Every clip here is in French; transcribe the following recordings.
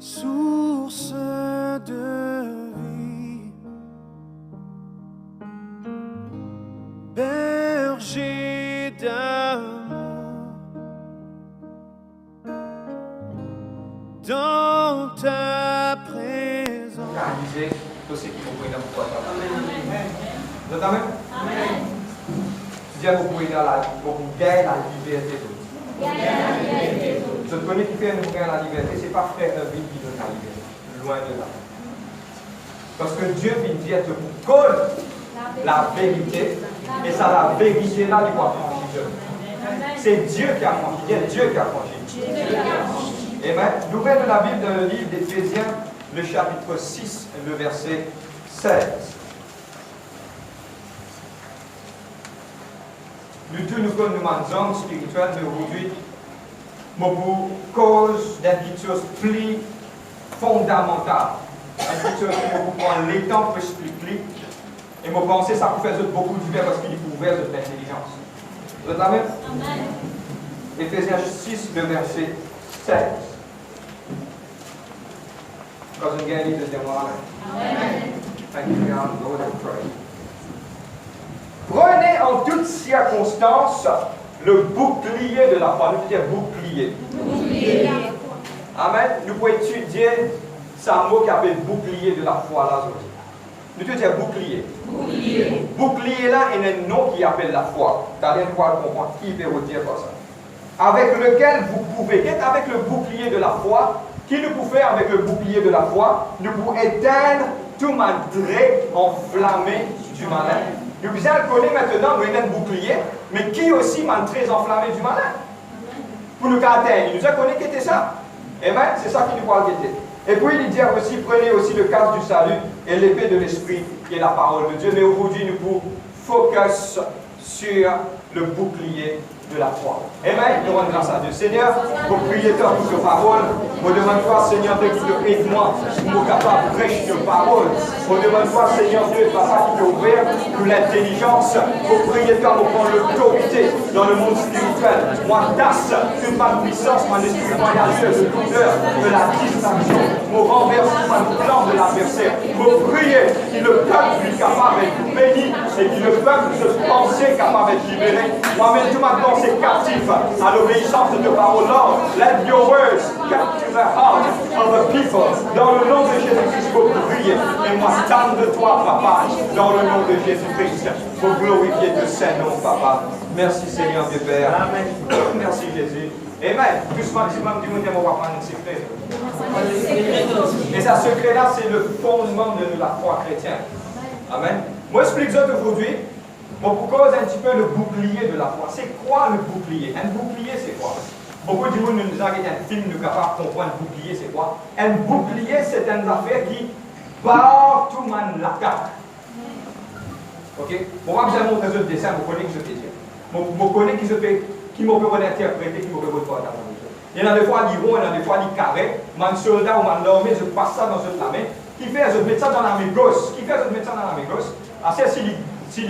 source de vie, berger d'amour, dans ta présence. Réaliser tout ce qui vous dans votre temps. Vous êtes amen? Amen. Tu dis à vous gagner la liberté de Dieu. Je te connais qui fait nous gagner la liberté, ce n'est pas frère David qui donne la liberté. Loin de là. Parce que Dieu vient dire que vous colle la vérité, et ça, la vérité là, il doit franchir. C'est Dieu qui a franchi. C'est Dieu qui a franchi. Amen. L'ouvrez de la Bible dans le livre d'Éphésiens, le chapitre 6, le verset 16. Nous tous nous connaissons une langue spirituelle, mais aujourd'hui, pour cause d'une chose plus fondamentale, une chose que vous prenez le temps pour expliquer, et je pense que ça peut faire beaucoup de bien parce qu'il est ouvert de l'intelligence. Vous êtes là même? Amen. Éphésiens 6, le verset 16. Quand on gagne, il dit Amen. Thank you, God. Lord, I pray. Prenez en toutes circonstances le bouclier de la foi. Nous disons bouclier. Bouclier. Amen. Nous pouvons étudier ce mot qui appelle bouclier de la foi là aujourd'hui. Nous disons bouclier. Bouclier. Bouclier là, il y a un nom qui appelle la foi. Tu as bien comprendre qui veut vous dire quoi ça. Avec lequel vous pouvez être avec le bouclier de la foi. Qui nous peut faire avec le bouclier de la foi? Nous pouvons éteindre tout malgré enflammé du malin. Nous pouvons le connaître maintenant, nous avons un bouclier, mais qui aussi m'a très enflammé du malin? Pour nous atteindre. Il nous a connu qui était ça. Amen. C'est ça qui nous parle guetter. Et puis il dit aussi, prenez aussi le casque du salut et l'épée de l'esprit, qui est la parole de Dieu. Mais aujourd'hui, nous pouvons focus sur le bouclier de la foi. Amen. Nous rendons grâce à Dieu. Seigneur, pour prier pour cette parole, je demande toi, Seigneur, de aide-moi pour capable de prêcher cette parole. Je demande toi, Seigneur Dieu, Papa, qui t'a ouvert pour l'intelligence, pour prier pour prendre l'autorité dans le monde spirituel. Moi, tasse toute ma puissance, mon esprit royaliste de douleur, de la distraction, mon renverse mon plan de l'adversaire. Pour prier que le peuple soit capable d'être béni et que le peuple se pense capable d'être libéré. Moi-même, tout maintenant, c'est captif à l'obéissance de ta parole. Lord, let your words capture the heart of the people. Dans le nom de Jésus-Christ, pour prier. Et moi, tente de toi, Papa, dans le nom de Jésus-Christ, pour glorifier ton Saint-Nom, Papa. Merci, Seigneur, Dieu Père. Amen. Merci, Jésus. Amen. Plus maximum du monde, on va prendre un secret. Et ce secret-là, c'est le fondement de la foi chrétienne. Amen. Moi, j'explique ça aujourd'hui. Bon, pour cause un petit peu le bouclier de la foi. C'est quoi le bouclier? Un bouclier, c'est quoi? Beaucoup de gens nous disent qu'il y a un film, nous sommes capables de comprendre un bouclier, c'est quoi? Un bouclier, c'est une affaire qui barre tout le monde l'attaque. Ok? Pour moi, vous allez montrer ce dessin, vous connaissez ce que je veux dire. Vous connaissez qui m'ont pu interpréter, qui m'ont pu voir. Il y en a des fois, ils rond, il y en a des fois, ils carrés. Mon soldat ou mon armée, je passe ça dans cette main. Qui fait, je mets ça dans la main gauche. Qui fait, je mets ça dans la main gauche. S'il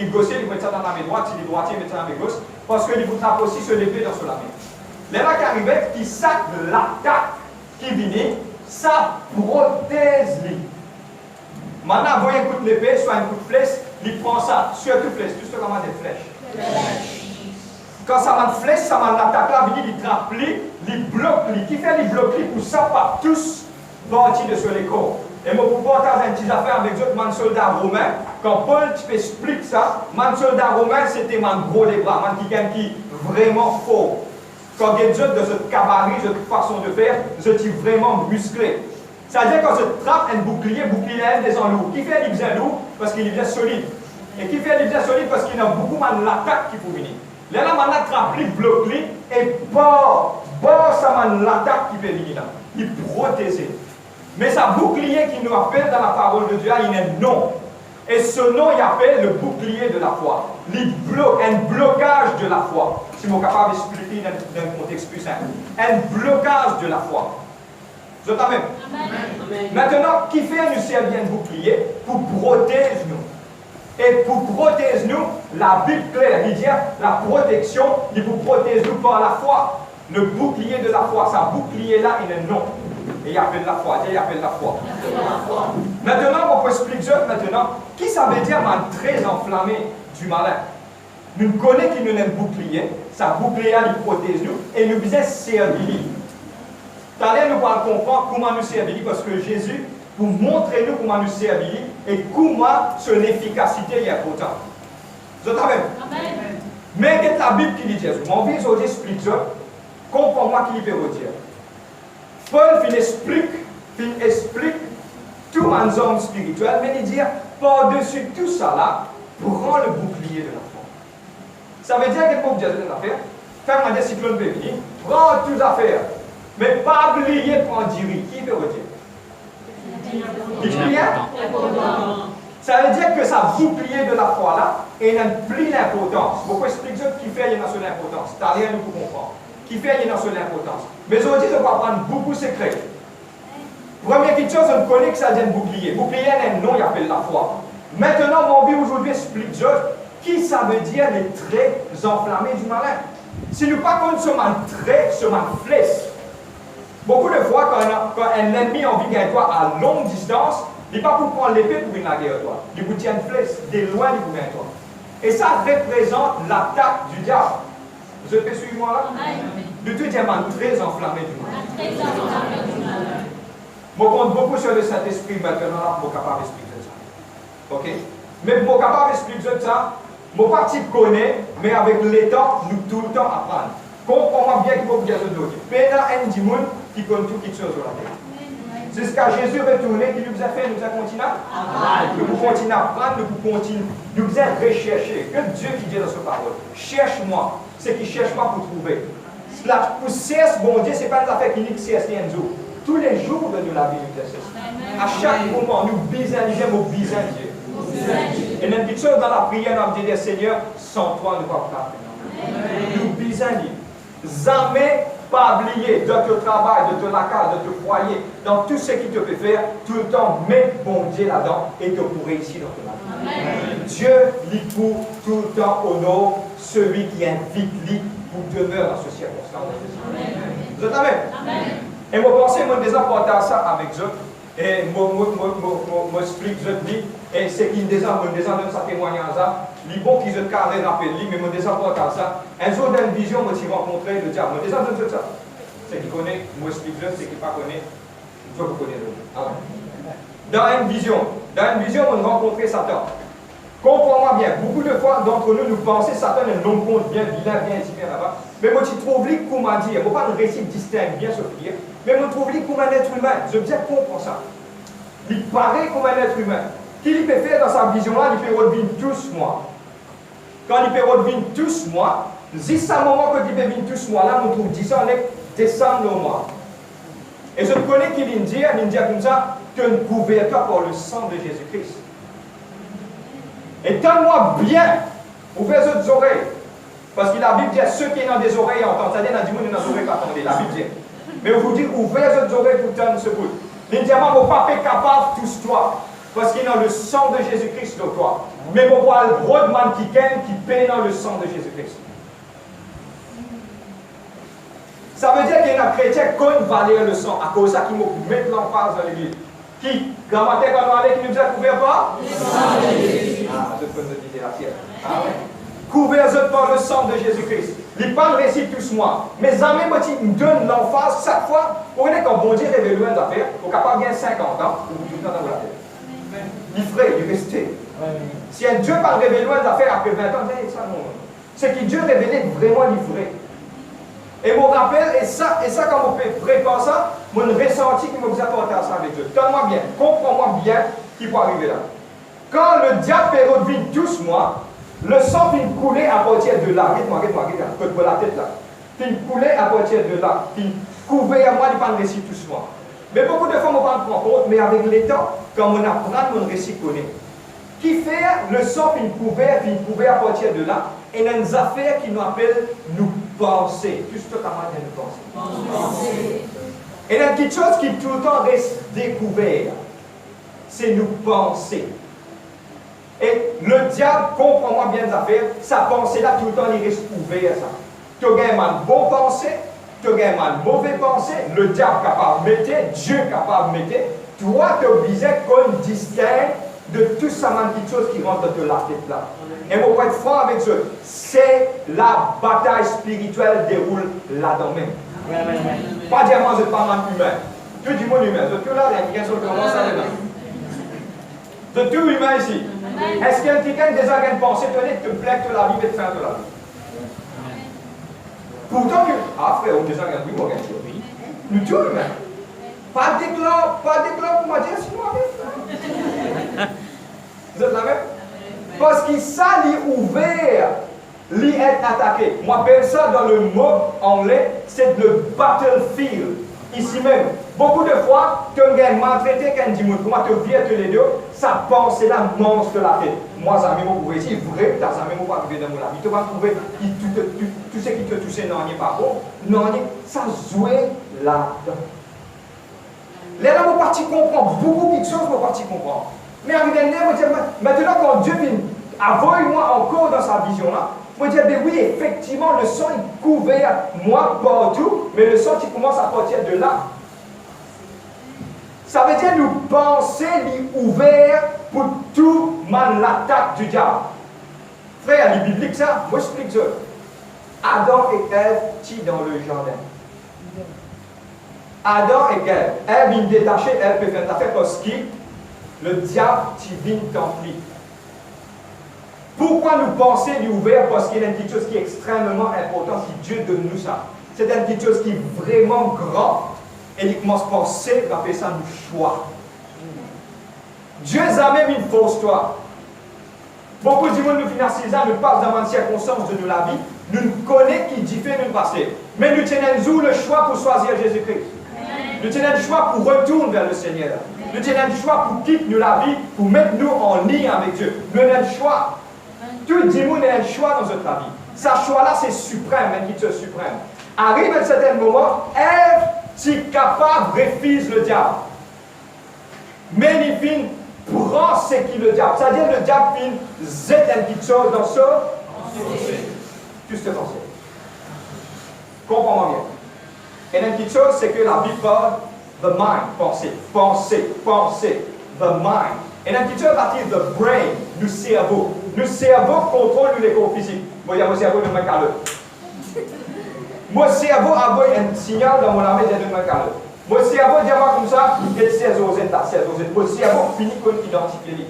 est gaucher, il met ça dans la main droite. S'il est droitier, il met ça dans la main gauche. Parce qu'il vous trappe aussi sur l'épée dans la main. Les là qui arrivent, qui sac de l'attaque qui vient, ça protège lui. Maintenant, vous voyez un coup de l'épée, soit un coup de flèche, il prend ça, sur toute flèche, tout ce qu'on a des flèches. Quand ça m'a flèche, ça m'a l'attaque là, il trappe lui, il bloque lui. Qui fait il bloque lui pour ça, pas tous partir de sur les corps. Et moi, pour partager une petite affaire avec d'autres, mon soldat romain, quand Paul explique ça, mon soldat romain, c'était mon gros les bras, mon qui vraiment fort. Quand il y a d'autres de cette cabaret, de cette façon de faire, je suis vraiment musclé. C'est-à-dire quand je trappe un bouclier est des en lourd. Qui fait il bien lourd? Parce qu'il est bien solide. Et qui fait il bien solide? Parce qu'il a beaucoup de l'attaque qui peut venir. Là, on a trappé, bloque et pas ça m'a l'attaque qui peut venir là. Il protège. Mais ça bouclier qui nous appelle dans la parole de Dieu, il y a un nom. Et ce nom, il appelle le bouclier de la foi. Un blocage de la foi. Si je suis capable d'expliquer dans un contexte plus simple. Un blocage de la foi. Je t'amène. Maintenant, qui fait nous servir un bouclier pour protéger nous? Et pour protéger nous, la Bible claire, il dit la protection, il vous protège nous par la foi. Le bouclier de la foi, ça bouclier là, il est non. Et il appelle la foi. Il appelle la foi. Maintenant, on peut expliquer maintenant, qui ça veut dire man très enflammé du malin? Nous connaissons qu'il nous a un bouclier, ça bouclier il protège nous, et nous disons servir. Tout à l'heure, nous allons comprendre comment nous servir, parce que Jésus, pour montrer nous comment nous servir, et comment son efficacité est importante. Vous entendez? Amen. Mais c'est la Bible qui dit, mon vie aujourd'hui explique ça, comprends-moi qui peut dire. Paul explique tout un homme spirituel, mais il dit, par-dessus tout ça là, prends le bouclier de la foi. Ça veut dire qu'il faut dire des affaires, faire un cyclone peut venir, prends toutes les affaires, mais pas oublier de prendre diri. Qui peut dire? Qui dit rien? Ça veut dire que ça bouclier de la foi là, il a plus d'importance. Pourquoi expliquer ce qui fait une seule importance? T'as rien de pour comprendre. Qui fait une seule importance. Mais aujourd'hui, je vais apprendre beaucoup de secrets. Première chose, on connaît que ça vient de bouclier. Bouclier a un nom, il appelle la foi. Maintenant, mon but aujourd'hui explique qui ça veut dire les traits enflammés du malin. Si nous ne pas connaissons ce trait, ce flèche. Beaucoup de fois, quand un ennemi a envie de toi à longue distance, il n'est pas pour prendre l'épée pour venir la guerre toi. Il vous tient une flèche, de loin il vous met toi. Et ça représente l'attaque du diable. Vous êtes suivre moi là? De tout diamant très enflammé du malin. Je compte beaucoup sur le Saint-Esprit maintenant là pour capable d'expliquer ça. Ok? Mais pour capable d'expliquer ça, mon parti connaît, mais avec l'état, nous tout le temps apprendre. Comprends-moi bien qu'il faut dire de l'autre. Pénal un dimon qui connaît tout quelque chose sur la terre. Jusqu'à Jésus retourné, qui nous a fait, nous a continué à apprendre. Nous continuons à apprendre, nous avons recherché. Que Dieu qui dit dans sa parole, cherche-moi. C'est qui cherche pas pour trouver. Pour cesse, bon Dieu, ce n'est pas une affaire clinique, c'est un jour. Tous les jours de la vie, nous exerçons. À chaque moment, nous bisons, nous bisons Dieu. Et même petite chose dans la prière, nous disons, Seigneur, sans toi, nous ne pouvons pas faire. Nous bisons Dieu. Jamais pas oublier de ton travail, de ton lacal, de ton foyer, dans tout ce qui te peut faire, tout le temps, mets bon Dieu là-dedans et que pour réussir dans ton vie. Dieu, lui pour tout le temps honore celui qui invite lui pour demeurer dans ce circonstance. Vous êtes amen? Et moi, pensez, moi, déjà porter ça avec eux. Et moi, explique, je dis, et c'est qu'il déjà donne sa témoignage, les bons qui se carré rappellent, mais moi, déjà porter ça. Un jour, dans une vision, moi, j'ai rencontré le diable. Moi, déjà donne ça. C'est qui connaît, moi, explique, c'est qui pas connaît, je vous connais. Dans une vision, on a rencontré Satan. Comprends-moi bien, beaucoup de fois d'entre nous pensons que Satan est un homme compte bien vilain, bien intimé là-bas. Mais moi, tu trouves lui comment dire, moi, pas de récit distinct, bien se dire, mais moi, je trouve lui comme un être humain. Je veux bien comprendre ça. Il paraît comme un être humain. Qu'il peut faire dans sa vision-là, il peut revenir tous moi. Quand il peut revenir tous moi, juste à un moment que il peut revenir tous moi, là, on trouve 10 ans, descendre au mois. Et je connais qu'il dit comme ça, qu'une couverture par le sang de Jésus-Christ. Et tends-moi bien, ouvrez vos oreilles. Parce que la Bible dit à ceux qui ont des oreilles entendent. C'est-à-dire, il y a des gens qui ont des oreilles qu'entendent. La Bible dit. Mais vous dites, ouvrez vos oreilles pour tendre ce bout. Les diamants ne vont pas être capables tous toi. Parce qu'il y a le sang de Jésus-Christ sur toi. Mais vous voyez le Rodman qui paie dans le sang de Jésus-Christ. Ça veut dire qu'il y a un chrétien qui valait le sang. À cause de ça, qui me met l'emphase dans l'église. Qui, grammaire quand on allait, qui nous a couvert par le sang de Jésus. Ah, je peux me dire la tienne. Ah ouais. Couvert par le sang de Jésus-Christ. Les pas récit tous moi. Mais jamais me donne l'emphase chaque fois. Pour que quand bon Dieu révèle loin d'affaires, au capable bien 50 ans, ou tout le temps dans la tête. Il ferait, il restait. Si un Dieu parle révélé loin d'affaires après 20 ans, ça non. C'est que Dieu révélé vraiment livré. Et mon rappel, et ça quand on peut préparer ça, mon ressenti qui me vous apporte à ça avec Dieu. Donne-moi bien, comprends-moi bien qui peut arriver là. Quand le diable revient tous moi, le sang finit couler à partir de là. Regarde-moi, que la tête là. Finit couler à partir de là. Finit couvert à moi, il ne pas récit tous moi. Mais beaucoup de fois, on ne prend pas compte, mais avec le temps, quand on apprend, on récit connaît. Qui fait le sang finit couvert à partir de là, et il y a des affaires qui nous appellent nous penser. Tout totalement de nous penser. Et il y a quelque chose qui tout le temps reste découvert. C'est nous penser. Et le diable, comprends-moi bien les affaires, sa pensée là tout le temps il reste ouvert. Ça. Tu as une bonne pensée, tu as une mauvaise pensée, le diable capable de mettre, Dieu capable de mettre, toi, tu es obligé qu'on distingue de tout ça, petites choses qui rentrent de la tête là. Et on va être franc avec eux. C'est la bataille spirituelle déroule là-dedans même. Pas dire moi, je ne suis pas un humain. Tout le monde humain. De tout là, il y a quelqu'un qui commence à là. De tout humain ici. Est-ce qu'il y a quelqu'un qui a déjà une pensée, te plaît que la vie et te faire de la vie? Pourtant que. Ah frère, on a déjà un oui, oui. Nous tous humains. Pas d'éclat pour moi dire si moi frère. Vous êtes là même? Parce qu'il ça lui ouvert, lui être attaqué. Moi, j'appelle ça dans le mot anglais, c'est le battlefield. Ici même. Beaucoup de fois, tu as maltraité quand tu dis, comment tu viens tous les deux, ça pense, c'est la monstre de la tête. Moi, ça m'a trouvé ici, vrai, ça m'a pas trouvé dans mon vie. Tu vas trouver tout ce qui te touche, non, n'est pas bon. Non, ça jouait là-dedans. Là, mon parti comprend beaucoup de choses, mon parti comprend. Mais maintenant, quand Dieu vient, avoue-moi encore dans sa vision-là, je dire, ben oui, effectivement, le sang est couvert, moi, partout, mais le sang qui commence à partir de là. Ça veut dire nous penser ouvert pour tout mal l'attaque du diable. Frère, les bibliques, ça, moi je explique ça. Adam et Ève, qui dans le jardin. Adam et Ève, Ève vient détacher, Ève peut faire affaire parce que le diable qui vient t'emplir. Pourquoi nous penser ouvert? Parce qu'il y a une petite chose qui est extrêmement importante, si Dieu donne nous ça. C'est une petite chose qui est vraiment grande. Et il commence à penser, il va faire ça nous choix. Dieu a même une fausse histoire. Beaucoup de monde nous finissent 6 ans, nous passons dans une circonstance de la vie, nous ne connaissons qui diffère nous passer. Mais nous tenons le choix pour choisir Jésus-Christ. Nous tenons le choix pour retourner vers le Seigneur. Nous tenons le choix pour quitter nous la vie, pour mettre nous en lien avec Dieu. Nous avons le choix. Tout le monde a un choix dans notre vie. Ce choix-là, c'est suprême, même qui est suprême. Arrive à un certain moment, Ève, tu es capable de refuser le diable. Mais il finit prend ce qui le diable. C'est-à-dire le diable finit zette une petite chose dans ça. Tout ce pensée. Comprends-moi bien. Et une petite chose, c'est que la Bible parle the mind, penser, the mind. Et une petite chose, c'est the brain, le cerveau. Le cerveau contrôle les corps physiques. Bon, il y a mon cerveau de ma caleur. Mon cerveau a envoyé un signal dans mon armée de ma caleur. Mon cerveau dit moi comme ça, il est 16 aux états, 16 aux états. Mon cerveau finit comme identifier.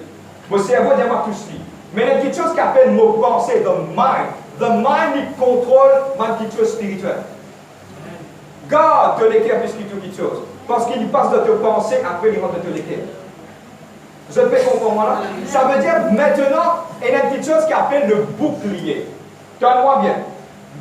Mon cerveau dit moi tout suit. Mais il y a quelque chose qui appelle mon pensée, the mind. The mind, il contrôle ma petite chose spirituelle. Garde ton équerre plus que toute chose. Parce qu'il passe de te penser, après il rentre de ton équerre. Je peux comprendre là? Ça veut dire maintenant, il y a une petite chose qui appelle le bouclier. Donne-moi bien.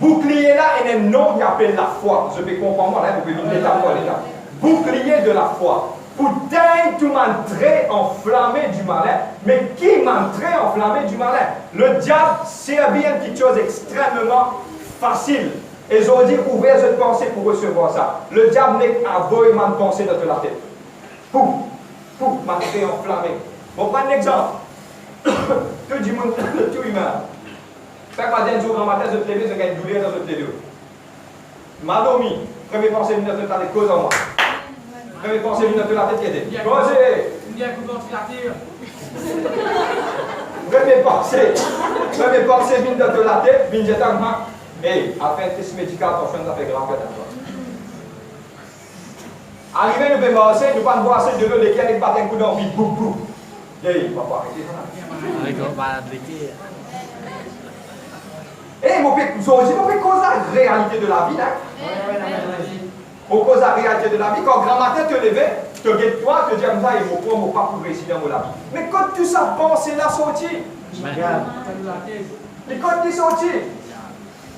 Bouclier là, il y a un nom qui appelle la foi. Je peux comprendre là, vous pouvez dire l'étape par l'étape. Bouclier de la foi. Pour teindre tout m'entrer enflammé du malin. Mais qui m'entrait enflammé du malin? Le diable servit une petite chose extrêmement facile. Et j'aurais dit ouvert cette pensée pour recevoir ça. Le diable n'est qu'à voyer ma pensée dans la tête. Pouf, m'entrer enflammé. Bon, prends un exemple. Tout du monde, tout humain. Fait que matin, jour dans matin, je te lève, je gagne douleur dans ce téléo. Ma dormi. Première pensée, une de la tête, cause en moi. Première pensée, une de la tête qui était. Posez! Il y a un coup de ventilateur. Première pensée, une de la tête, une de la tête. Hey, après un test médical, ton frère nous a fait grand père d'abord. Arrivé, nous pouvons marcher, nous pouvons voir assez de l'eau, lesquels ils battent un coup d'envie, boum, boum. Hey, il va pas arrêter ça. Avec un balabliqué. Eh, mon père, vous avez dit, mon père, cause la réalité de la vie, là. On cause la réalité de la vie. Quand grand matin te levais, te guette toi, te dis comme ça, et mon point, mon pas pour réussir dans la vie. Mais quand tout ça pense, c'est là sorti. Et quand tu es sorti,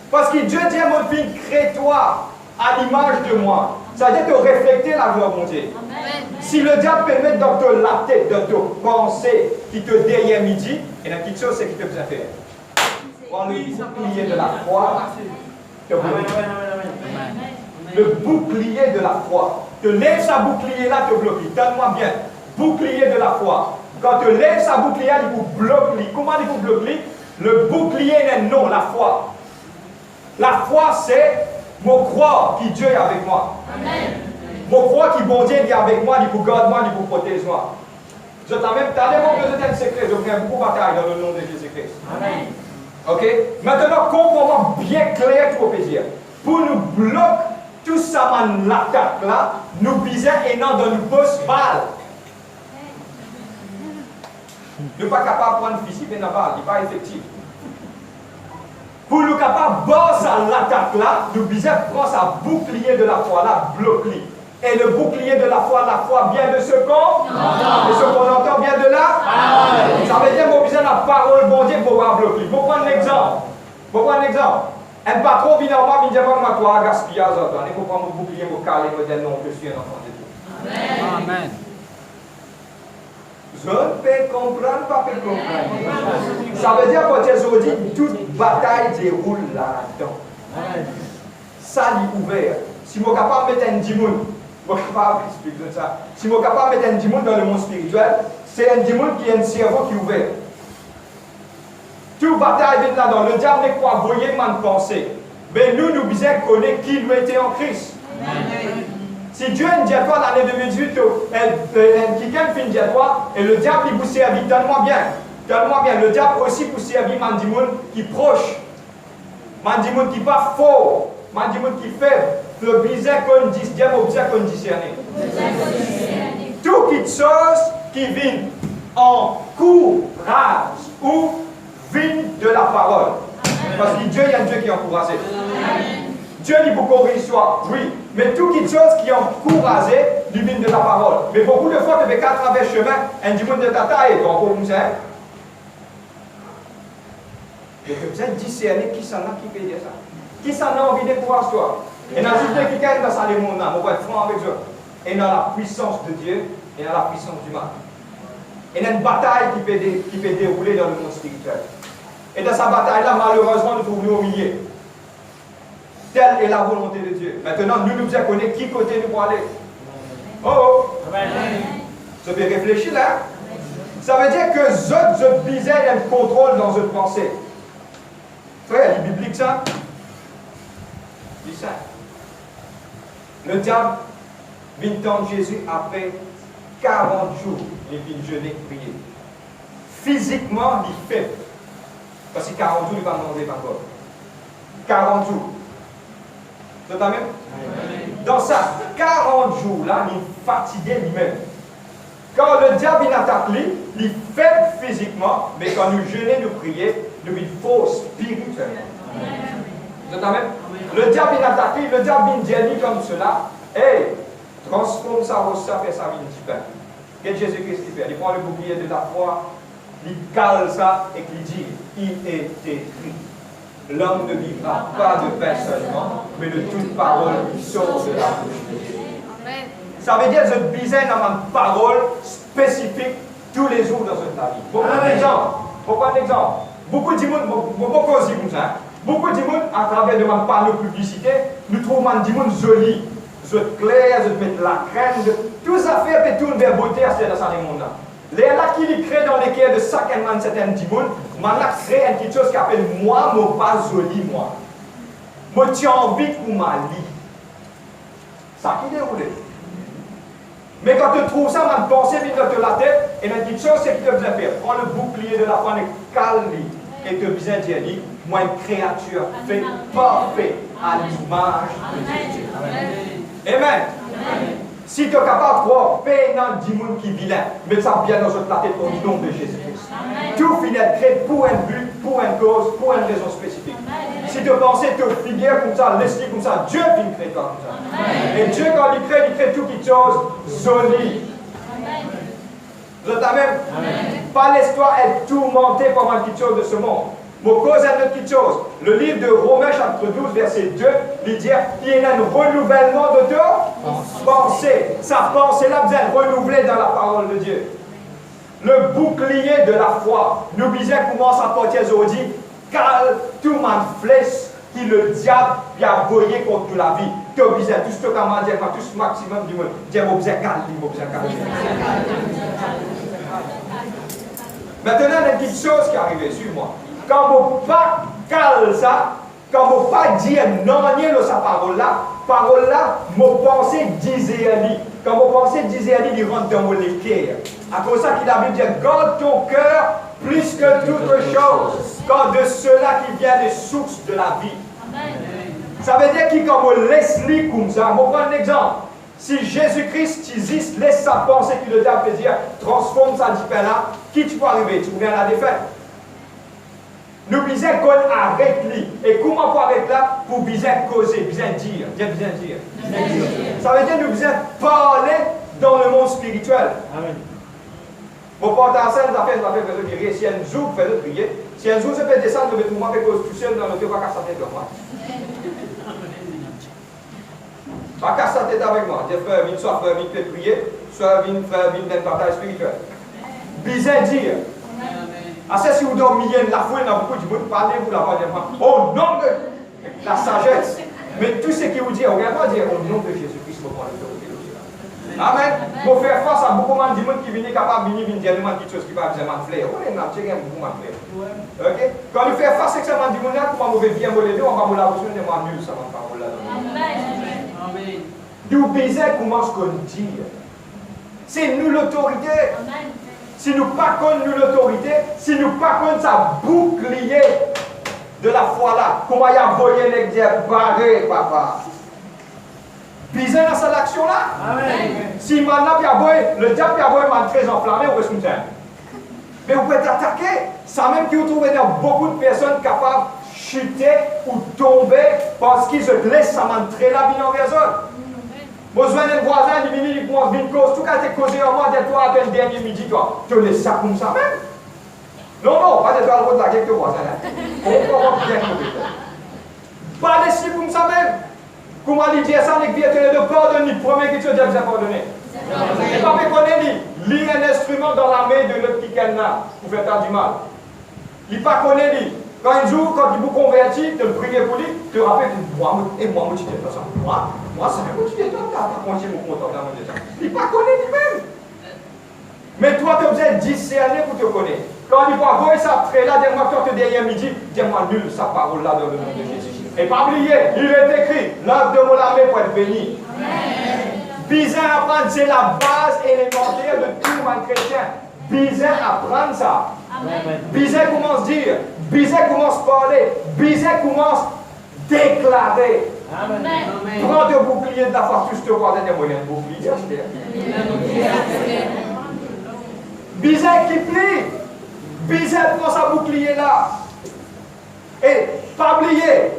parce que Dieu dit à mon fils, crée-toi à l'image de moi. Ça veut dire te refléter la gloire de mon Dieu. Si le diable peut mettre dans la tête, dans tes pensées, qui te derrière midi, et la petite chose, c'est qu'il te fait faire. Prends le bouclier de la foi. Le bouclier de la foi. Te lève sa bouclier là, te bloque. Donne-moi bien. Bouclier de la foi. Quand te lève sa bouclier, il vous bloque. Comment il vous bloque? Le bouclier n'est non, la foi. La foi, c'est Je crois que Dieu est avec moi. Je crois que bon Dieu est avec moi, il vous garde moi, il vous protège moi. Je t'ai même donné mon besoin d'un secret. Je ferai beaucoup de bataille dans le nom de Jésus-Christ. Amen. Ok? Maintenant, comprends-moi bien clair tout au dire. Pour nous bloquer tout ça, l'attaque là, nous visons et non dans nous poste balle. Nous ne sommes pas capables de prendre physique et naval, il n'est pas effectif. Pour nous capables de bosser l'attaque là, nous visons prendre sa bouclier de la foi là, bloquer. Et le bouclier de la foi vient de ce qu'on entend. Et ce qu'on entend vient de là. Ça veut dire qu'on a besoin de la parole bon Dieu pour avoir bloqué. Pour prendre un exemple. Un patron vient en moi, il dit que toi, gaspillage, il faut prendre mon bouclier, mon calé, me dire non, je suis un enfant de Dieu. Amen. Je ne peux comprendre, pas peux comprendre. Ça veut dire que Jésus dit toute bataille déroule là-dedans. Ça, il est ouvert. Si je suis capable de mettre un démon, si je suis capable de mettre un démon dans le monde spirituel, c'est un démon qui a un cerveau qui est ouvert. Toute bataille vient là-dedans. Le diable n'est pas voyé de penser. Mais nous devons connaître qui nous était en Christ. Si Dieu nous dit à toi l'année 2018, quelqu'un fait une dit à toi, et le diable il vous servit tellement bien. Tellement bien. Le diable aussi vous servir un démon qui est proche. Un démon qui n'est pas fort. Un démon qui est faible. Le bizarre qu'on dit, Dieu au bizarre qu'on discerne. Toutes les choses qui viennent en courage ou viennent de la parole. Parce que Dieu, il y a un Dieu qui est encouragé. Dieu dit pour qu'on soit, oui, mais toutes les choses qui ont encouragé viennent de la parole. Mais beaucoup de fois, tu fais qu'à travers le chemin, un démon de ta taille, donc pour nous, hein. Et tu as besoin de discerner qui s'en a qui peut dire ça. Qui s'en a envie de pouvoir toi. Et dans tout quelqu'un dans ça, les mondes, on va être franc avec eux. Et dans la puissance de Dieu et dans la puissance du mal. Et dans une bataille qui peut dérouler dans le monde spirituel. Et dans sa bataille-là, malheureusement, nous trouvons au milieu. Telle est la volonté de Dieu. Maintenant, nous devons connaître qui côté nous pour aller. Oh! Je vais réfléchir là. Ça veut dire que je visais un contrôle dans une pensée. Frère, il est biblique ça? C'est ça. Le diable vient tendre Jésus après 40 jours. Il vient jeûner et prier. Physiquement, il est faible. Parce que 40 jours, il va demander encore. 40 jours. Vous entendez même? Dans ça, 40 jours-là, il est fatigué lui-même. Quand le diable attaque lui, il est faible physiquement, mais quand nous jeûnons, nous prions, nous sommes forts spirituellement. Vous entendez même? Le diable attaque lui, le diable dit comme cela, hey, transforme ça en ça, fait sa vie un petit peu. Qu'est-ce que Jésus-Christ fait? Il prend le bouclier de la foi, il cale ça et il dit, il est écrit. L'homme ne vivra pas de pain seulement, mais de toute parole qui sort de la bouche de Dieu. Ça veut dire que je disais dans une parole spécifique tous les jours dans notre vie. Beaucoup d'exemples. Beaucoup de monde, beaucoup de ça. Beaucoup de monde, à travers de ma panneau publicité, nous trouvons un monde joli. Je clair, je mets de la crème, tout ça fait et tourne vers beauté à ce monde-là. Les là qui créent dans les cœurs de certains certains dimons, maintenant crée une petite chose qui appelle moi, mon pas joli, moi. Moi, tu as envie qu'on m'a dit. Ça qui déroule. Mais quand tu trouves ça, ma pensée vient dans la tête, et la petite chose, c'est que tu dois faire. Prends le bouclier de la foi, calme et tu viens dire, moi, une créature faite parfaite à l'image de Dieu. Amen. Si tu es capable de croire, paix dans 10 monde qui est vilain, mets ça bien dans votre tête au nom de Jésus-Christ. Tout finit créé pour un but, pour une cause, pour une raison spécifique. Si tu pensais que tu figures comme ça, l'esprit comme ça, Dieu finit créer comme ça. Et Dieu, quand il crée toutes les choses jolies. Vous êtes même? Pas l'histoire est tourmentée par une petite chose de ce monde. Mon cause est une petite chose. Le livre de Romains, chapitre 12, verset 2, il dit qu'il y a un renouvellement de pensée. Sa pensée-là besoin de renouveler dans la parole de Dieu. Le bouclier de la foi. Nous disons comment ça porte aujourd'hui. Car tout man flèche qui le diable a envoyé contre la vie. Tu as besoin tout ce que tu as dit, tout ce maximum du monde. Dieu m'a besoin Maintenant, il y a une petite chose qui est arrivée sur moi. Quand vous pas calme ça, quand vous pas dire non, rien de sa parole là, mon pensée disait à lui. Quand vos pensées disent à lui, il rentre dans mon cœur. À cause de ça qu'il a Bible dit, garde ton cœur plus que toute chose, car de cela qui vient des sources de la vie. Amen. Ça veut dire qu'il quand vous laisse lui comme ça, je vais prendre un exemple. Si Jésus-Christ existe, laisse sa pensée qui le diable peut dire, transforme sa différence là, qui tu peux arriver? Tu viens à la défaite. Nous disons qu'on arrête lui. Et comment pour arrêter là? Pour bien causer, bien dire. Ça veut dire que nous devons parler dans le monde spirituel. Amen. Pour porter en scène, nous avons fait prier. Si un jour, vous faites prier. Si un jour, je peux descendre, je vais trouver quelque chose tout seul dans le devoir qu'à sa tête avec moi. Pas qu'à sa tête avec moi. Des frères, soit frère, peut prier, soit frère, d'un bataille spirituelle. Bien dire. Assez si vous dormiez la foi, il y a beaucoup de monde, parlez-vous la voix de moi. Au nom de la sagesse. Mais tout ce qui vous dit, regardez-moi dire au nom de Jésus-Christ, vous prenez l'autorité. Amen. Pour faire face à beaucoup de monde qui viennent capable de venir dire quelque chose qui va vous faire. On est là, c'est beaucoup de faire. Ok? Quand nous faisons face à ce monde là, comment vous bien vous lever, on va vous la reçu, on est nul, ça va pas vous la donner. Amen. Nous baiser comment ce qu'on dit. C'est nous l'autorité. Amen. Si nous pas connaissons nous l'autorité, si nous pas connaissons sa bouclier de la foi là, comment il y a envoyé les dieux barré, papa. Bizarre dans cette action là. Amen. Si maintenant le diable a envoyé mal très enflammé, on peut se mettre. Mais vous pouvez attaquer. Ça même qui vous trouvez dans beaucoup de personnes capables de chuter ou tomber parce qu'ils se laissent ça très là, bien en raison. Besoin d'un voisin, il commence à cause. Tout cas, tu es causé en moi, dis-toi à peine dernier midi, toi. Tu laisses ça comme ça même. Non, pas de toi le route là, avec ton voisin. On va bien pas laisser comme ça même. Comment il dit ça, il dit de pardonner, il promet que tu dois vous pardonner. Et pas me connaître, il un instrument dans la main de notre petit là, pour faire du mal. Il pas connaître. Quand il joue, quand il vous convertit, tu le prier pour lui, tu te rappelles, moi, je suis de toute façon. Moi, c'est un petit détail, tu as confié mon compte dans mon détail. Il pas connaît lui-même. Mais toi, tu as besoin de discerner pour te connaître. Quand il voit, voyez ça, très là, dis-moi, quand tu es derrière midi, dis-moi nul sa parole là dans le nom de Jésus. Et pas oublier, il est écrit, l'œuvre de mon armée pour être béni. Bizarre apprendre, c'est la base élémentaire de tout un chrétien. Bizarre apprendre ça. Bizarre commence à dire, bizarre commence à parler, bizarre commence à déclarer. Amen. Prends le bouclier de la foi, tous te voisins des moyens de bouclier. Bizarre qui plie, bizarre prend sa bouclier là. Et pas oublier,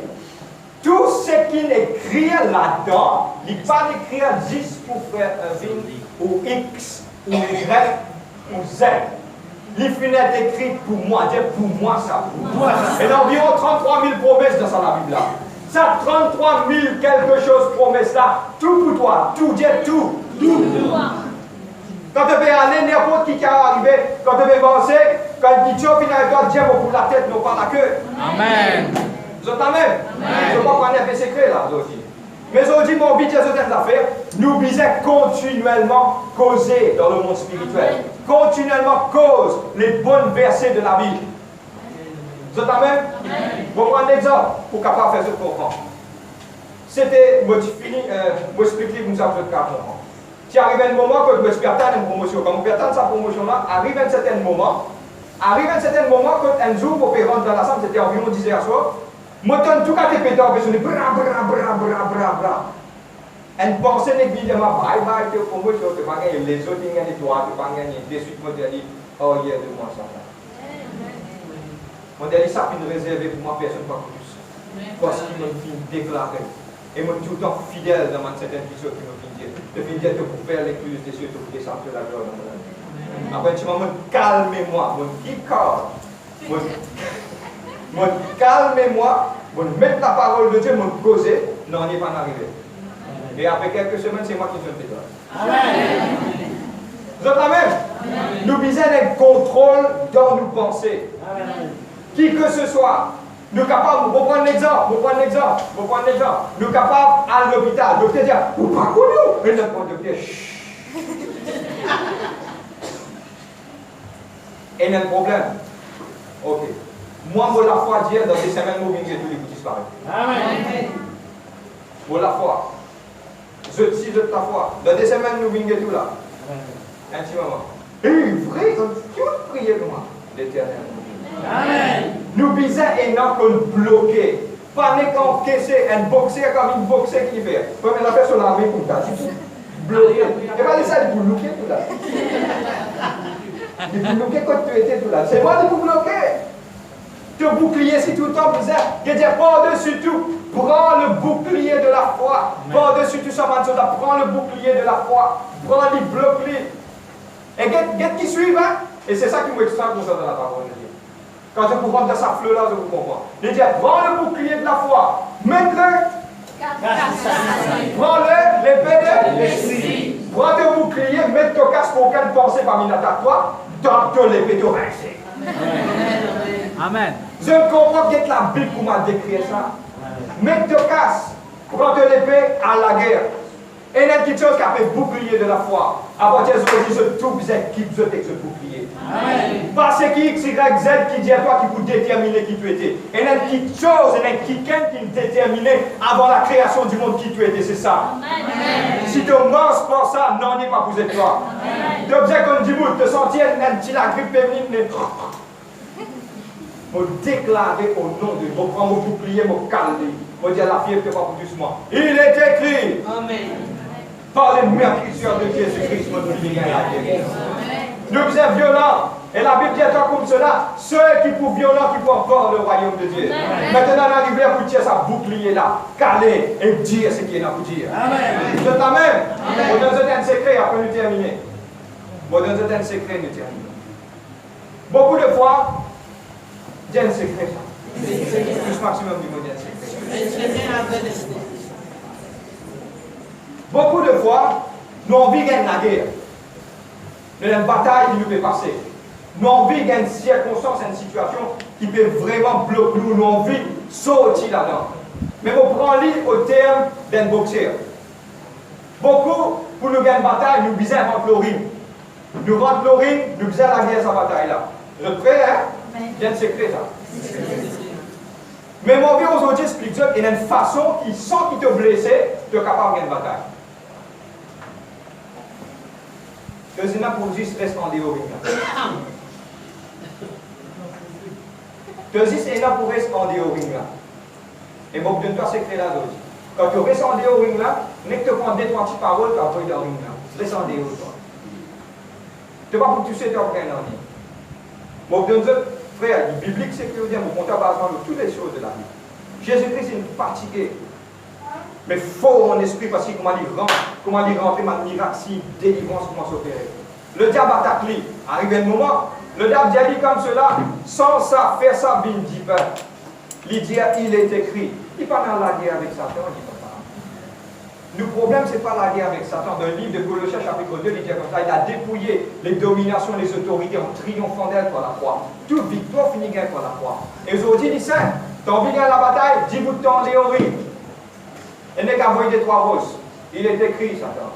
tout ce qui est écrit là-dedans, il n'est pas écrit juste pour faire un vin ou X ou Y ou Z. Les fenêtres écrites pour moi, dire pour moi ça. Et il y a environ 33 000 promesses dans la Bible là. Ça, 33 000 quelque chose promesses là, tout pour toi, tout, dire tout. Quand tu veux aller, n'importe qui va arriver, quand tu veux avancer, quand tu dis, tu vas finir avec toi, Dieu pour la tête, non pas la queue. Amen. Vous entendez? Je ne sais pas qu'on ait fait secret là, aujourd'hui. Mais aujourd'hui, mon but, c'est certaines affaires, nous disons continuellement causer dans le monde spirituel. Continuellement cause les bonnes versets de la Bible. Vous entendez? Je vais prendre un exemple pour capable faire ce comprendre. C'était, moi je finis, moi expliquer comme ça, vous êtes capable de comprendre. Si arrive un moment que je peux attendre une promotion, quand vous pouvez attendre sa promotion là, arrive un certain moment, quand un jour vous pouvez rentrer dans la salle, c'était environ 10 heures soir, moi je tout cas tes pétard, je dis bra. Une pensée n'est évidemment bye, tu as promotion, tu vas gagner les autres, tu vas gagner toi, tu vas gagner des suites, moi je dis, oh yeah, de moi ça. Moi je dis ça une réservé pour moi, personne ne va plus. Parce qu'il m'a déclaré. Et moi tout le temps fidèle dans ma certaine vision qui m'a dit. De finir de vous faire les plus des cieux, de vous descendre de la gloire. Après, tu m'as dit, calmez-moi, calmez-moi, mettre la parole de Dieu, mon causer, non, on n'est pas arrivé. Et après quelques semaines, c'est moi qui fais le pétard. Amen. Vous êtes la même? Nous besoin d'un contrôle dans nos pensées. Amen. Qui que ce soit, nous sommes capables, vous prenez l'exemple, nous sommes capables à l'hôpital, le docteur dit, vous pas connu, et le docteur, et il y a un problème. Ok. Moi, je la foi dire dans des semaines, je vais tous les coups disparaître. Amen. Je la foi. Je dis de la foi. Dans des semaines, nous venons tout là. Un petit moment. Et vrai, tu vas prier pour moi, l'Éternel. Amen. Nous bisons énormément bloqué. Pas qu'en caisser un boxeur comme une boxeur qui fait. Comme la personne la main comme ça. Bloqué. Et pas ça, il vous bloquer tout là. Il vous bloquer quand tu étais tout là. C'est moi de vous bloquer. Te bouclier si tout le temps bizarre. Je dis par-dessus tout, prends le bouclier de la foi. Par-dessus tout ça, prends le bouclier de la foi. Prends les blocs-les. Et qu'est-ce qui suit, hein? Et c'est ça qui m'extrait comme ça dans la parole de Dieu. Quand je vous rentre dans sa fleur-là, je vous comprends. Il dit, prends le bouclier de la foi. Mets-le. Prends-le, l'épée de l'esprit. Prends ton bouclier, mets ton casque pour qu'elle pense parmi l'attaque toi. Donne l'épée de rincer. Amen. Je ne comprends pas la Bible pour m'a décrit ça. Mets ton casque. Prends ton épée à la guerre. Et il y a quelque chose qui a fait bouclier de la foi. À partir de ce jour, tout bizarre qui vous êtes ce bouclier. Amen. Parce que X, Y, Z qui dit à toi qui vous déterminer qui tu étais. Et il y a quelque chose, il y a quelqu'un qui déterminait avant la création du monde qui tu étais, c'est ça. Amen. Si tu manges pas ça, non, n'est pas vous êtes toi. Tu as besoin qu'on dit, te sentir un petit la grippe féminine. Je déclarer au nom de Dieu, je prends mon bouclier, mon calme, je dis à la fièvre, pas plus doucement. Il est écrit. Amen. Par les meurtrisseurs de Jésus-Christ, notre lumière a guéri. Nous sommes violents. Et la Bible dit à toi comme cela, ceux qui pour violents, qui pour voir le royaume de Dieu. Amen. Maintenant, on arrive à tirer sa bouclier là, caler et dire ce qu'il y a à vous dire. Amen. Vous êtes la même. On donne un secret après nous terminer. On donne un secret, nous terminer. Beaucoup de fois, il y a un secret. Plus maximum du mot, il y a un secret. Beaucoup de fois, nous avons envie de gagner la guerre. Mais une bataille qui nous peut passer. Nous avons envie de gagner une circonstance, une situation qui peut vraiment bloquer nous. Nous avons envie de sortir là-dedans. Mais on prend l'île au terme d'un boxeur. Beaucoup, pour nous gagner une bataille, nous visons rentrer au ring. Nous rentrons au ring, nous visons la guerre, sa bataille là. Vous êtes prêts, hein? Il y a un secret, ça. Mais mon vie aujourd'hui explique qu'il y a une façon qui, sans qu'il te blesse, tu es capable de gagner une bataille. Deuxièmement, pour juste rester en dehors. Deuxièmement, pour rester en dehors. Et moi, je donne toi secret là aujourd'hui. Quand tu restes en dehors là, n'est que tu prends des trois petites paroles, tu vas dans le ring là. Reste en dehors toi. Tu vas pas pour que tu sais, tu vas rien en dire. Moi, je donne frère, le biblique, c'est que vous dites, mon compte basement de toutes les choses de la vie. Jésus-Christ est fatigué. Mais fort en esprit parce qu'il comment il rentrer ma miracle, si délivrance commence à opérer. Le diable attaque lui. Arrive un moment, le diable dit comme cela, sans ça, faire ça, bin dit pas. Il dit, il est écrit. Il parle dans la guerre avec Satan, il dit pas. Le problème, ce n'est pas la guerre avec Satan. Dans le livre de Colossiens, chapitre 2, il dit comme ça, il a dépouillé les dominations, les autorités en triomphant d'elle par la croix. Toute victoire finit gagne par la croix. Et aujourd'hui, il dit ça, tu as envie de gagner la bataille, 10 bouts de temps en théorie. Il n'est qu'à envoyer des trois roses. Il est écrit, Satan.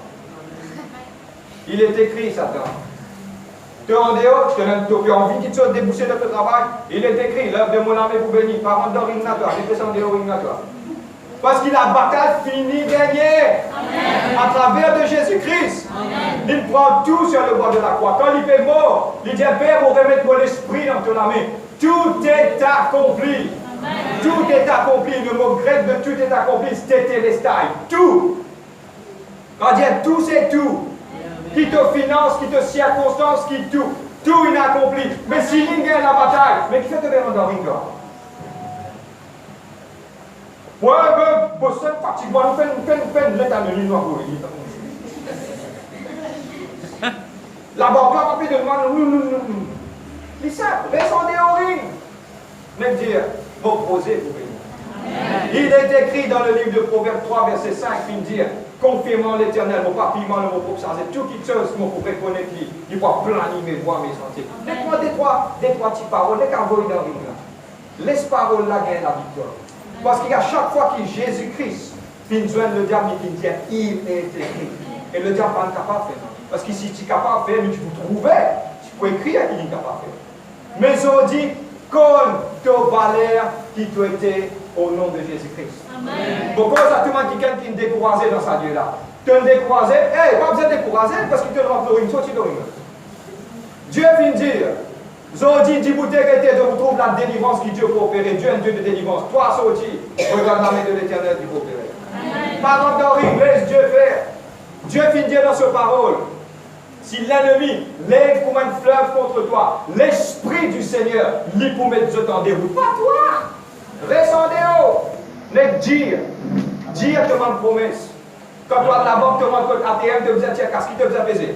Il est écrit, Satan. Tu es en dehors, tu as envie qu'il te soit débouché de ton travail. Il est écrit, l'œuvre de mon armée pour bénir. Par contre, ring à toi, j'ai fait en dehors, ring à toi. Parce qu'il a bataille fini gagnée à travers de Jésus-Christ. Il prend tout sur le bord de la croix. Quand il est mort, il dit, Père, vous remettez l'esprit dans ton armée. Tout est accompli. Tout est accompli. Le mot grec de tout est accompli, c'était telestai. Tout. Quand dit tout, c'est tout. Qui te finance, qui te circonstance, qui tout. Tout est accompli. Mais s'il gagne la bataille, mais qui fait te verra dans le ring là? Ouais, ben, c'est pratiquement, nous faisons l'état de l'île pour lui. La banque a pas fait de demande, il sait, descendez au ring. Mais dire, m'opposer pour venir. Il est écrit dans le livre de Proverbes 3, verset 5, il dit, confirmant l'éternel, mon papillement, le mot pour changer, tout quelque chose que je pourrais connaître, il va planifier mes voies, mes sentiers. Laisse-moi des trois petites paroles, les qu'envoyer dans le ring là. Laisse parole là, gagne la victoire. Parce qu'à chaque fois que Jésus-Christ vient joindre le diable, il dit, il est écrit. Et le diable n'est pas capable de faire. Parce que si tu es capable de faire, tu peux trouver, tu peux écrire qu'il est capable de faire. Mais aujourd'hui, Comme ton valeur qui t'a été au nom de Jésus-Christ. Pourquoi ça tout le monde qui est découragé dans sa Dieu là? Tu es découragé, pas besoin de décourager parce qu'il te rend le ring, sorti le ring. Dieu vient dire, Zodi, dis vous trouve la délivrance qui Dieu peut opérer. Dieu est un Dieu de délivrance. Toi, sorti, regarde la main de l'Éternel qui peut opérer. Parole d'Henri, laisse Dieu faire. Dieu vient dire dans sa parole, si l'ennemi lève comme un fleuve contre toi, l'Esprit du Seigneur, lui pour mettre Dieu en déroute. Pas toi! Reste en dehors. Mais dire te demande promesse. Quand toi, la banque te demande code ATM, te dit, tiens, qu'est-ce qui te faisait baiser?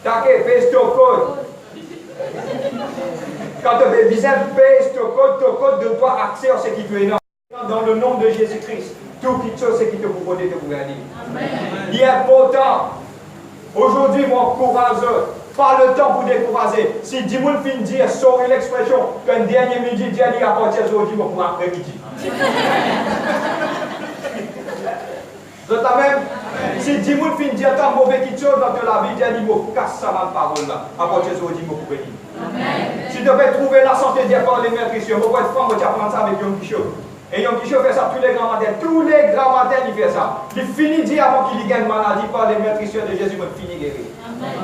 T'inquiète, pèse ton code. Quand tu veux viser, pèse ton code de toi accès à ce qui peut énorme. Dans le nom de Jésus-Christ, tout qui chose, ce qui te propose, te pouvait dire. Il est important. Aujourd'hui, mon courageux, pas le temps pour décourager. Si 10 000 fin dire, sauver l'expression, qu'un dernier midi, Dieu dit à partir d'aujourd'hui, pour après-midi. De ta même, si 10 000 fin dire, tant mauvais quelque chose dans la vie, Dieu dit, pour casse ça ma parole là, à partir d'aujourd'hui, pour bénir. Si tu devais trouver la santé Dieu par les mères Christians, vous pouvez être femme, tu apprends ça avec Yom Kishore. Et Yom Kishore fait ça tous les grands matins. Tous les grands matins, il fait ça. Il finit dire avant qu'il gagne maladie par les mères Christians de Jésus, il finit guéri.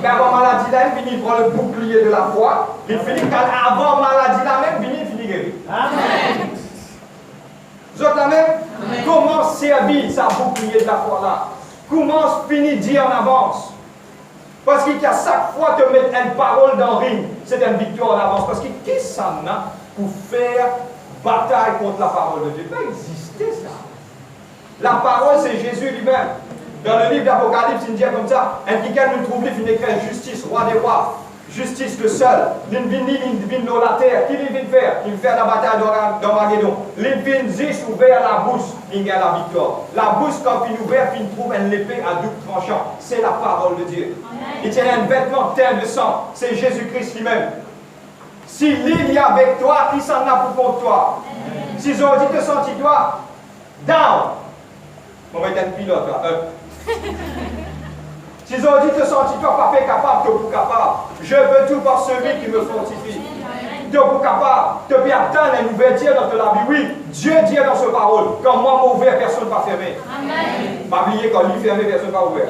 Mais avant maladie là, il finit prend le bouclier de la foi. Il finit avant maladie là même, il finit guéri. Amen. Vous autres même, comment servir sa bouclier de la foi là? Comment finir dire en avance? Parce qu'à chaque fois te mettre une parole dans le ring, c'est une victoire en avance. Parce que qu'est-ce que ça a pour faire bataille contre la parole de Dieu? Il pas exister ça. La parole, c'est Jésus lui-même. Dans le livre d'Apocalypse, il dit comme ça, un qui nous trouve, il finit écrire justice, roi des rois. Justice le seul. Il vient dans la terre. Qui vient faire? Il fait la bataille d'Armageddon. Il vient juste ouvrir la bouche. Il gagne la victoire. La bouche, quand il ouvre, il trouve une épée à double tranchant. C'est la parole de Dieu. Il tient un vêtement teint de sang. C'est Jésus-Christ lui-même. S'il est avec toi, qui s'en a pour contre toi? Si ils ont dit te sentir toi, down. On va être un pilote là. S'ils ont dit te sentir toi, pas fait capable, tu es capable. Je veux tout par celui qui me fortifie. Tu es capable. Tu peux attendre une ouverture dans la vie. Oui, Dieu dit dans sa parole, quand moi m'ouvert, personne ne va fermer. Pas oublier quand lui fermé, personne ne va ouvrir.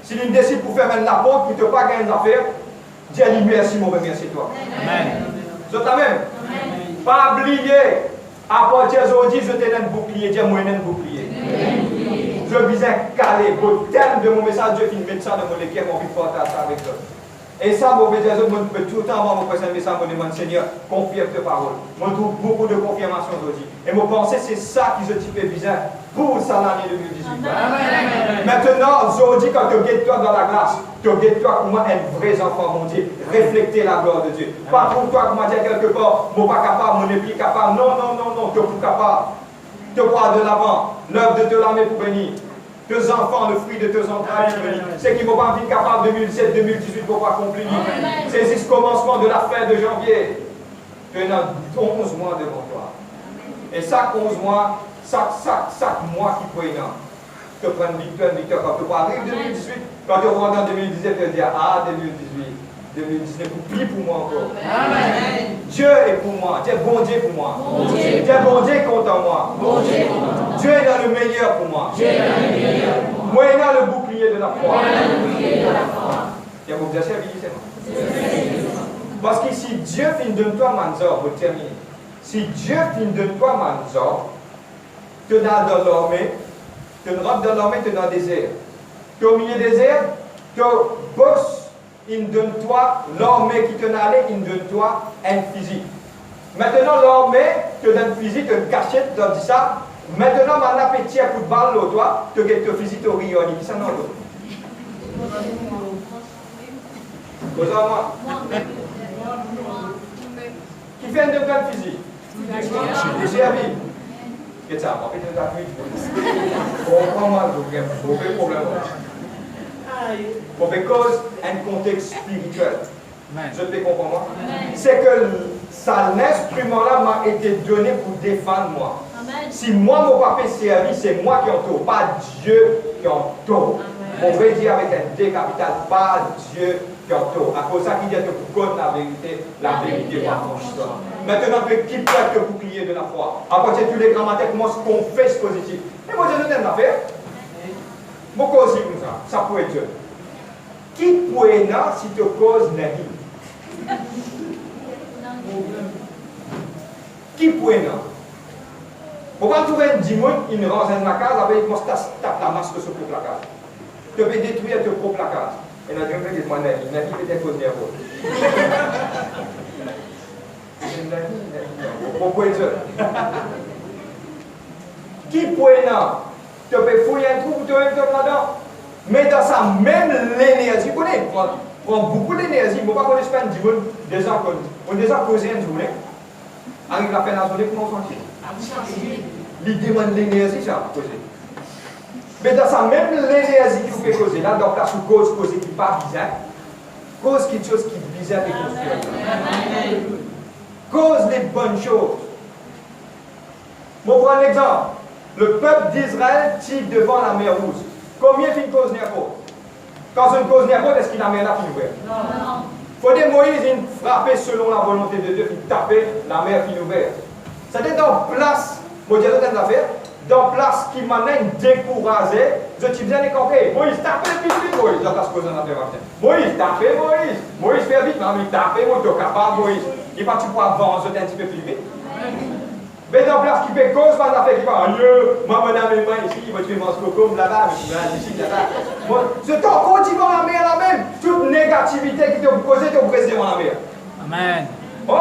S'il décide pour faire la porte, pour ne pas gagner une affaire, Dieu dit merci, mon merci toi. Amen. Je t'amène. Pas oublier, à partir d'aujourd'hui, je t'ai un bouclier, Dieu moi un bouclier. Je visais caler au terme de mon message, Dieu finit mettre ça dans mon équipe, mon vie partage ça avec toi. Et ça, mon bénédiction, je peux tout le temps avoir mon présent message, mon demande, Seigneur, confirme tes paroles. Je trouve beaucoup de confirmations aujourd'hui. Et mon pensée, c'est ça qui je type visé pour ça l'année 2018. Amen. Maintenant, aujourd'hui, quand tu guettes toi dans la grâce, tu guettes toi comme un vrai enfant, mon Dieu. Reflecter la gloire de Dieu. Pas pour toi, comme on dit quelque part, mon pas capable, mon n'est plus capable. Non, tu es plus capable. Tu vois de l'avant, l'œuvre de te l'amener pour bénir. Tes enfants, le fruit de tes entrailles, c'est qui ne vont pas vivre capable 2017, 2018 pour pas accomplir. C'est ce commencement de la fin de janvier. Tu as 11 mois devant toi. Et chaque 11 mois, chaque mois qui prend, tu prends une victoire. Quand tu arrives 2018, quand tu rentres en 2017, tu te dis, ah, 2018. 2019, plie pour moi encore. Amen. Dieu est pour moi. Dieu est bon Dieu pour moi. Dieu est bon Dieu contre moi. Dieu est dans le meilleur pour moi. Moi, il est dans le bouclier de la foi. Il y a beaucoup de c'est parce que si Dieu finit de toi, Manzor, pour terminer. Si Dieu finit de toi, Manzor, tu es dans l'armée, tu rentres dans l'armée, tu es dans le désert. Tu es au milieu du désert, tu bosses. Il donne-toi l'armée qui te n'allait, il donne-toi un fusil. Maintenant, l'armée te donne un fusil, te cachette, te dit ça. Maintenant, on a petit coup de balle, toi, te get te fusil, te rayonne. Qui s'en a l'autre? Qui fait un de grand fusil? Servi. Qu'est-ce que ça? On fait de la fuite. Comprends-moi, aucun problème. Pour cause un contexte spirituel. Je te comprends. C'est que l'instrument-là m'a été donné pour défendre moi. Amen. Si moi, mon papa est servi, c'est moi qui en tort, pas Dieu qui en tort. On veut dire avec un D capital, pas Dieu À cause de ça, qui dit que pour connaître la vérité va franchir. Maintenant, qui prête le bouclier de la foi? À partir de tous les grammaires, commence à confesser positif. Et moi, je ne t'aime pas faire. Mon cause comme ça, ça peut être Dieu. Qui peut être si tu causes n'est qui peut être? Pour pas trouver un dimanche, il rentre dans la case, avec il commence à taper la masque sur la case. Tu peux détruire ton propre case. Et là, je vais dire, moi, il n'a pas été causé à vous. Pourquoi Dieu? Qui peut être? Tu peux fouiller un trou, tu peux être là-dedans. Mais dans sa même l'énergie, vous connaissez, prend beaucoup d'énergie. Il ne faut pas qu'on espère un dimanche, déjà on a déjà causé une journée. Arrive la fin de la journée, comment on s'en tire? Il demande l'énergie, ça va causer. Mais dans sa même l'énergie qu'il peut causer, là, donc là, sous cause qui n'est pas bizarre, cause quelque chose qui est bizarre et construit. Cause les bonnes choses. Je prends un exemple. Le peuple d'Israël tire devant la mer Rouge. Combien fait une cause n'est pas? Quand une cause n'est pas, est-ce qu'il a mis la fin ouverte? Non. Il faut dire Moïse, il frappait selon la volonté de Dieu, il tapait la mer fin ouverte. C'est-à-dire dans place, moi je dis l'affaire, dans place qui m'a découragé, je te disais les campés. Moïse tapait vite, Moïse, dans la cause de la terre. Moïse tapait, Moïse fait vite, mais il tapait, moi tu es capable, Moïse. Il va tu pouvoir avancer un petit peu plus vite. Mais dans place qui fait cause, pas d'affaire qui va, moi mon ami ici, il va tuer mon coco, là-bas, ici, là-bas. Je t'en continue la mer la même. Toute négativité qui te cause, tu es brisé dans la mer. Amen. Oh!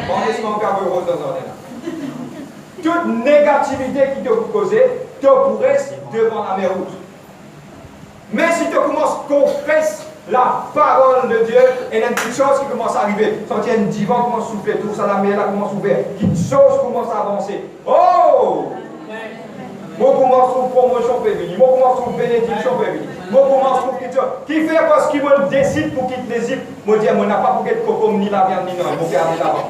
On est sur un carreau rose dans un toute négativité qui te cause, tu pourrais devant la mer Rouge. Mais si tu commences à confesser la parole de Dieu, il y a une petite chose qui commence à arriver. Quand il y a un divan qui commence à souffler, tout ça, la mer commence à ouvrir, une chose commence à avancer. Oh! Moi, commence à promotion prévenue, moi, commence à bénédiction prévenue, moi, commence à quelque chose. Qui fait parce qu'il me décide pour qu'il te décide, moi, dis, moi, n'a pas pour qu'il te coco, ni la viande, ni non, moi, garder là-bas.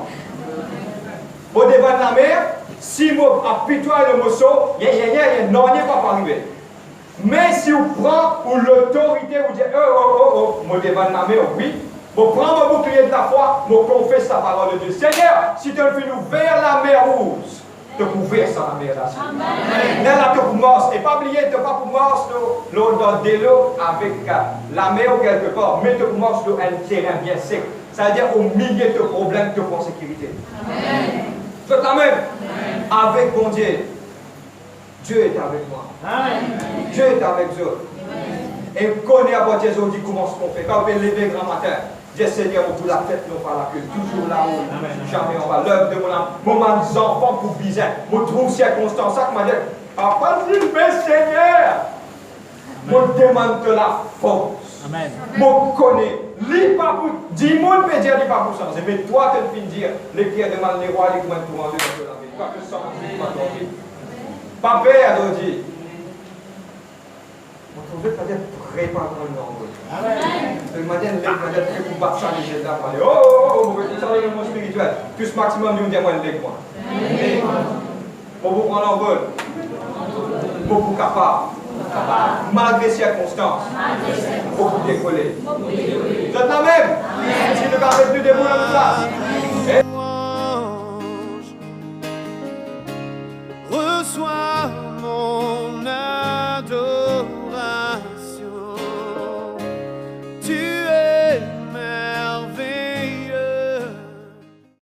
Au devant de la mer, si moi, appuie-toi le morceau, non, il n'est pas arrivé. Mais si vous prenez l'autorité, vous dites, moi devant la mer, oui, je prends mon bouclier de la foi, je confesse la parole de Dieu. Seigneur, si tu le fais nous vers la mer Rouge, tu peux verser la mer là. Amen. Là, tu commences, et pas oublier, tu ne pas commencer dans de l'eau avec la mer ou quelque part, mais tu commences sur un terrain bien sec. C'est-à-dire au milieu de tes problèmes, tu prends sécurité. Amen. Je t'amène avec mon Dieu. Dieu est avec moi. Amen. Dieu est avec eux. Et connaît à votre Dieu, dit comment on fait. Quand on peut lever grand matin, Dieu Seigneur, on pour la tête, non pas la queue. Toujours là-haut, jamais on va. L'œuvre de mon âme. Moment des enfants pour viser. Je trouve circonstance. Ça que m'a dit, papa, s'il me Seigneur, je demande de la force. Amen. Je connais. Dis-moi, je peux dire, il pas pour changer. Mais toi, tu peux dire, les pierres demandent les rois, les commandes pour rendre de la vie. Quoi que ça, tu vas t'en dire. Papa, elle dit. On trouve que peut-être préparer le nom. Amen. Le matin, les peut-être pour battre ça, les gens parler. Oh, ça va être mon spirituel. Plus maximum, nous disons, moi. Pour vous prendre en vol. Pour vous capable. Malgré circonstances. Pour vous décoller. Vous êtes la même. Si le gars n'est plus debout dans le place. Reçois